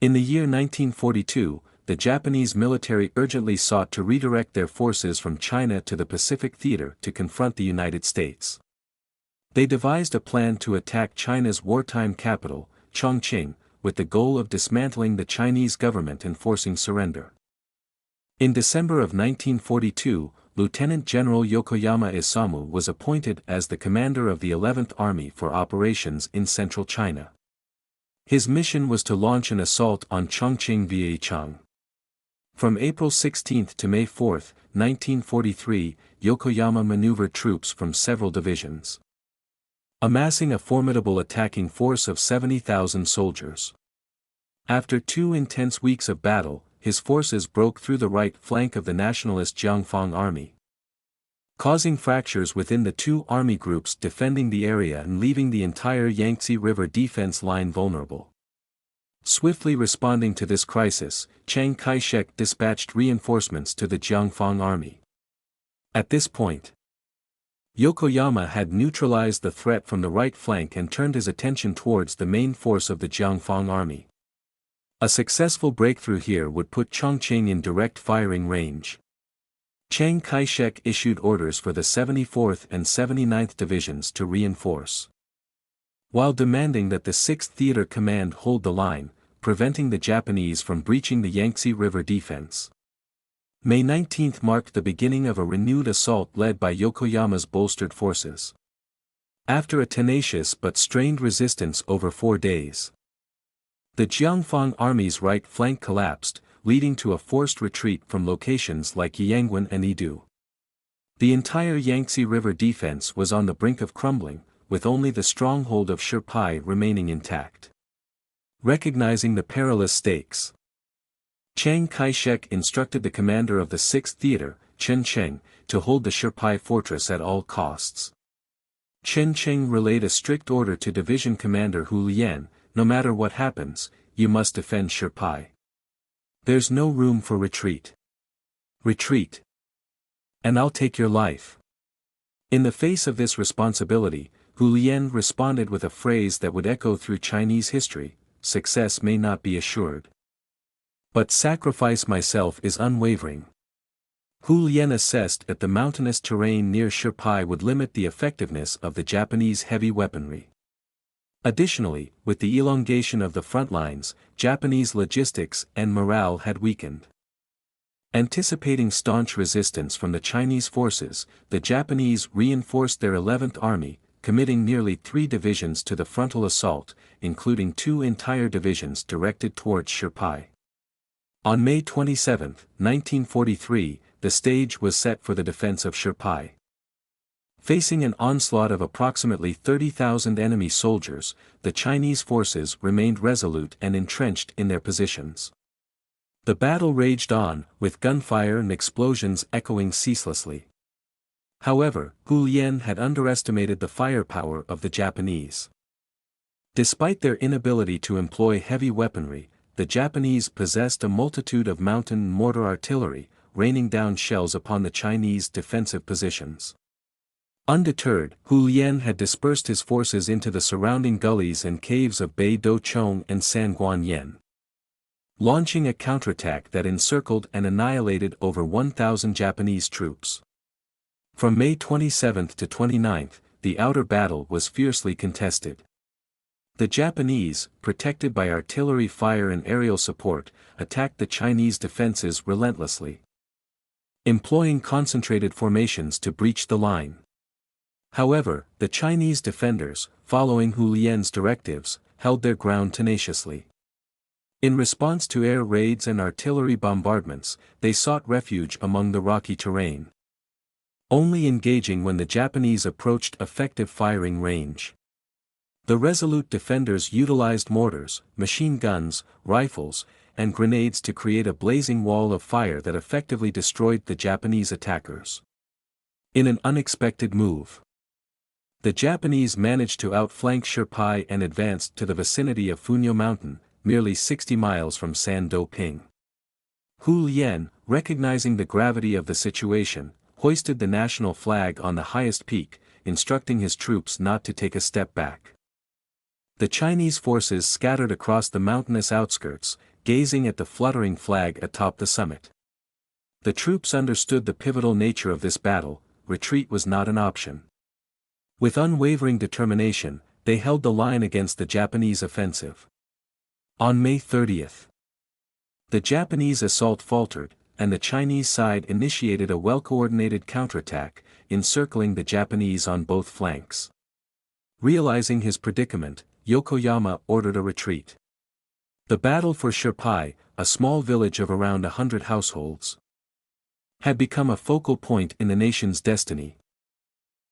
In the year 1942, the Japanese military urgently sought to redirect their forces from China to the Pacific Theater to confront the United States. They devised a plan to attack China's wartime capital, Chongqing, with the goal of dismantling the Chinese government and forcing surrender. In December of 1942, Lieutenant General Yokoyama Isamu was appointed as the commander of the 11th Army for operations in central China. His mission was to launch an assault on Chongqing via Yichang. From April 16 to May 4, 1943, Yokoyama maneuvered troops from several divisions, amassing a formidable attacking force of 70,000 soldiers. After 2 intense weeks of battle, his forces broke through the right flank of the nationalist Jiangfang army, causing fractures within the 2 army groups defending the area and leaving the entire Yangtze River defense line vulnerable. Swiftly responding to this crisis, Chiang Kai-shek dispatched reinforcements to the Jiangfang army. At this point, Yokoyama had neutralized the threat from the right flank and turned his attention towards the main force of the Jiangfang army. A successful breakthrough here would put Chongqing in direct firing range. Chiang Kai-shek issued orders for the 74th and 79th Divisions to reinforce, while demanding that the 6th Theater Command hold the line, preventing the Japanese from breaching the Yangtze River defense. May 19 marked the beginning of a renewed assault led by Yokoyama's bolstered forces. After a tenacious but strained resistance over 4 days, the Jiangfang army's right flank collapsed, leading to a forced retreat from locations like Yangwon and Idu. The entire Yangtze River defense was on the brink of crumbling, with only the stronghold of Shirpai remaining intact. Recognizing the perilous stakes, Chiang Kai-shek instructed the commander of the 6th Theater, Chen Cheng, to hold the Shirpai fortress at all costs. Chen Cheng relayed a strict order to Division Commander Hu Lian, "No matter what happens, you must defend Shirpai. There's no room for retreat. Retreat, and I'll take your life." In the face of this responsibility, Hu Lian responded with a phrase that would echo through Chinese history: "Success may not be assured, but sacrifice myself is unwavering." Hu Lian assessed that the mountainous terrain near Shirpai would limit the effectiveness of the Japanese heavy weaponry. Additionally, with the elongation of the front lines, Japanese logistics and morale had weakened. Anticipating staunch resistance from the Chinese forces, the Japanese reinforced their 11th Army, committing nearly 3 divisions to the frontal assault, including 2 entire divisions directed towards Shirpai. On May 27, 1943, the stage was set for the defense of Shirpai. Facing an onslaught of approximately 30,000 enemy soldiers, the Chinese forces remained resolute and entrenched in their positions. The battle raged on, with gunfire and explosions echoing ceaselessly. However, Hu Lian had underestimated the firepower of the Japanese. Despite their inability to employ heavy weaponry, the Japanese possessed a multitude of mountain and mortar artillery, raining down shells upon the Chinese defensive positions. Undeterred, Hu Lian had dispersed his forces into the surrounding gullies and caves of Bai Do Chong and San Guanyen, launching a counterattack that encircled and annihilated over 1,000 Japanese troops. From May 27 to 29, the outer battle was fiercely contested. The Japanese, protected by artillery fire and aerial support, attacked the Chinese defenses relentlessly, employing concentrated formations to breach the line. However, the Chinese defenders, following Hu Lian's directives, held their ground tenaciously. In response to air raids and artillery bombardments, they sought refuge among the rocky terrain, only engaging when the Japanese approached effective firing range. The resolute defenders utilized mortars, machine guns, rifles, and grenades to create a blazing wall of fire that effectively destroyed the Japanese attackers. In an unexpected move, the Japanese managed to outflank Shirpai and advanced to the vicinity of Funyo Mountain, merely 60 miles from San Do Ping. Hu Lian, recognizing the gravity of the situation, hoisted the national flag on the highest peak, instructing his troops not to take a step back. The Chinese forces scattered across the mountainous outskirts, gazing at the fluttering flag atop the summit. The troops understood the pivotal nature of this battle. Retreat was not an option. With unwavering determination, they held the line against the Japanese offensive. On May 30th, the Japanese assault faltered, and the Chinese side initiated a well-coordinated counterattack, encircling the Japanese on both flanks. Realizing his predicament, Yokoyama ordered a retreat. The battle for Shirpai, a small village of around 100 households, had become a focal point in the nation's destiny,